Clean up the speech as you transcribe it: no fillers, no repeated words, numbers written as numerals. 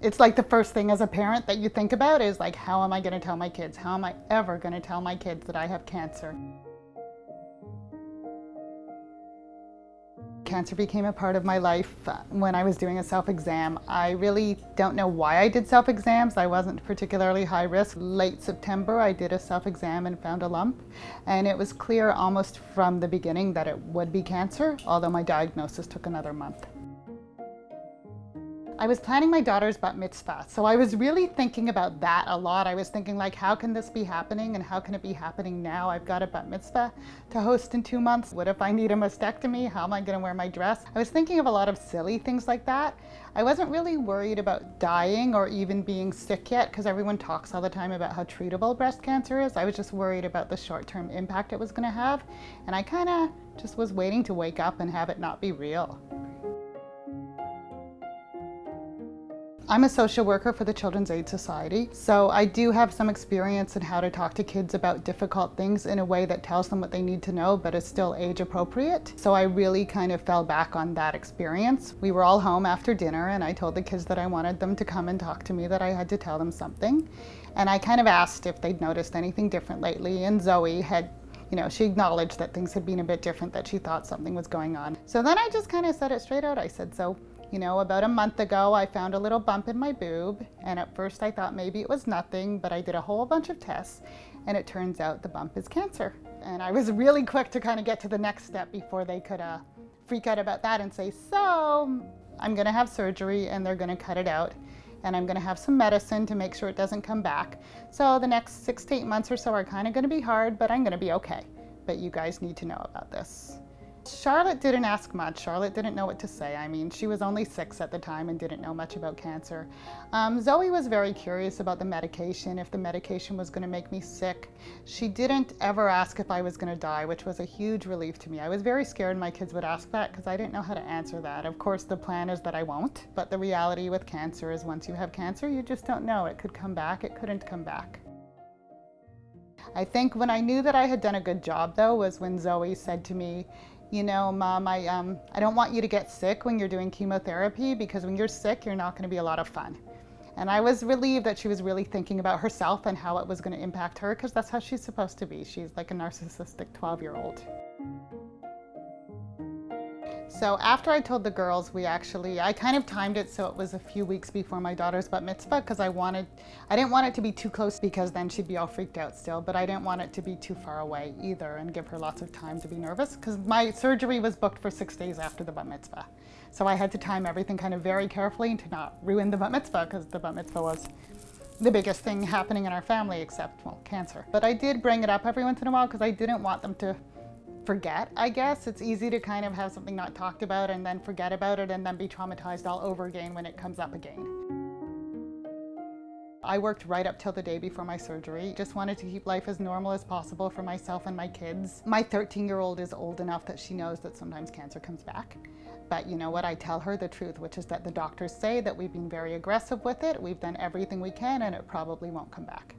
It's like the first thing as a parent that you think about is like, how am I going to tell my kids? How am I ever going to tell my kids that I have cancer? Cancer became a part of my life when I was doing a self-exam. I really don't know why I did self-exams. I wasn't particularly high risk. Late September, I did a self-exam and found a lump. And it was clear almost from the beginning that it would be cancer, although my diagnosis took another month. I was planning my daughter's Bat Mitzvah, so I was really thinking about that a lot. I was thinking like, how can this be happening and how can it be happening now? I've got a Bat Mitzvah to host in 2 months. What if I need a mastectomy? How am I going to wear my dress? I was thinking of a lot of silly things like that. I wasn't really worried about dying or even being sick yet, because everyone talks all the time about how treatable breast cancer is. I was just worried about the short-term impact it was going to have, and I kind of just was waiting to wake up and have it not be real. I'm a social worker for the Children's Aid Society, so I do have some experience in how to talk to kids about difficult things in a way that tells them what they need to know but is still age appropriate. So I really kind of fell back on that experience. We were all home after dinner and I told the kids that I wanted them to come and talk to me, that I had to tell them something. And I kind of asked if they'd noticed anything different lately, and Zoe had, she acknowledged that things had been a bit different, that she thought something was going on. So then I just kind of said it straight out. I said, so, about a month ago, I found a little bump in my boob, and at first I thought maybe it was nothing, but I did a whole bunch of tests, and it turns out the bump is cancer. And I was really quick to kind of get to the next step before they could freak out about that and say, so I'm gonna have surgery and they're gonna cut it out, and I'm gonna have some medicine to make sure it doesn't come back. So the next 6 to 8 months or so are kind of gonna be hard, but I'm gonna be okay. But you guys need to know about this. Charlotte didn't ask much. Charlotte didn't know what to say. I mean, she was only 6 at the time and didn't know much about cancer. Zoe was very curious about the medication, if the medication was going to make me sick. She didn't ever ask if I was going to die, which was a huge relief to me. I was very scared my kids would ask that because I didn't know how to answer that. Of course, the plan is that I won't, but the reality with cancer is once you have cancer, you just don't know. It could come back, it couldn't come back. I think when I knew that I had done a good job, though, was when Zoe said to me, Mom, I don't want you to get sick when you're doing chemotherapy, because when you're sick, you're not going to be a lot of fun. And I was relieved that she was really thinking about herself and how it was going to impact her, because that's how she's supposed to be. She's like a narcissistic 12-year-old. So after I told the girls, I kind of timed it so it was a few weeks before my daughter's Bat Mitzvah, because I didn't want it to be too close, because then she'd be all freaked out still, but I didn't want it to be too far away either and give her lots of time to be nervous, because my surgery was booked for 6 days after the Bat Mitzvah. So I had to time everything kind of very carefully to not ruin the Bat Mitzvah, because the Bat Mitzvah was the biggest thing happening in our family except, well, cancer. But I did bring it up every once in a while because I didn't want them to forget, I guess. It's easy to kind of have something not talked about and then forget about it and then be traumatized all over again when it comes up again. I worked right up till the day before my surgery. Just wanted to keep life as normal as possible for myself and my kids. My 13-year-old is old enough that she knows that sometimes cancer comes back. But you know what? I tell her the truth, which is that the doctors say that we've been very aggressive with it. We've done everything we can and it probably won't come back.